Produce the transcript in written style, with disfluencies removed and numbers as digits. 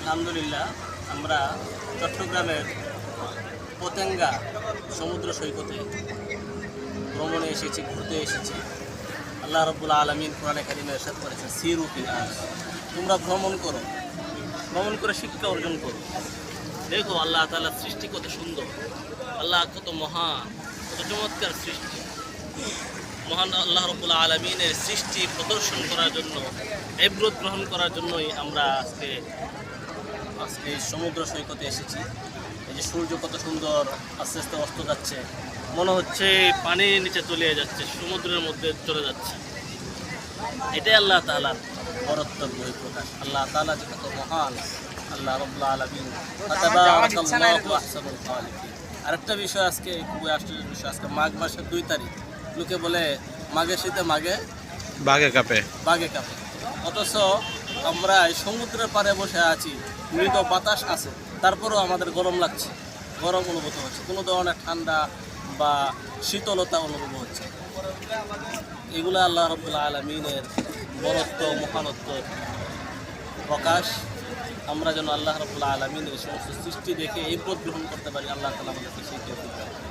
আলহামদুলিল্লাহ, আমরা চট্টগ্রামের পতেঙ্গা সমুদ্র সৈকতে ভ্রমণে এসেছি, ঘুরতে এসেছি। আল্লাহ রাব্বুল আলামিন কোরআনে কারিমে ইরশাদ করেছেন, সিরু ফিল আরদ, তোমরা ভ্রমণ করো, ভ্রমণ করে শিক্ষা অর্জন করো। দেখো আল্লাহ তাআলার সৃষ্টি কত সুন্দর, আল্লাহ কত মহান, কত চমৎকার সৃষ্টি। মহান আল্লাহ রাব্বুল আলামিনের সৃষ্টি প্রদর্শন করার জন্য, ইবরত গ্রহণ করার জন্যই আমরা আজকে এই সমুদ্র সৈকতে এসেছি। এই যে সূর্য কত সুন্দর আস্তে আস্তে অস্ত যাচ্ছে, মনে হচ্ছে পানির নিচে তলিয়ে যাচ্ছে, সমুদ্রের মধ্যে চলে যাচ্ছে। এটাই আল্লাহ তাআলার বরত্বের বহিঃপ্রকাশ। আল্লাহ তাআলা যে কত মহান, আল্লাহ রাব্বুল আলামিন। তাবারাকাল্লাহু আহসানুল খালিকিন। আরেকটা বিষয়, আজকে খুবই আশ্চর্যের বিষয়, আজকে মাঘ মাসের 2 তারিখ। লোকে বলে মাঘে শীতে মাঘে বাঘে কাঁপে। অথচ আমরা এই সমুদ্রের পাড়ে বসে আছি, মৃদু বাতাস আছে, তারপরেও আমাদের গরম লাগছে, গরম অনুভূত হচ্ছে, কোনো ধরনের ঠান্ডা বা শীতলতা অনুভব হচ্ছে। এগুলো আল্লাহ রাব্বুল আলামিনের বরত্ব, মহানত্ব প্রকাশ। আমরা যেন আল্লাহ রাব্বুল আলামিনের সমস্ত সৃষ্টি দেখে ইবরত গ্রহণ করতে পারি। আল্লাহ তাআলা আমাদেরকে সেই তৌফিক দান করুন।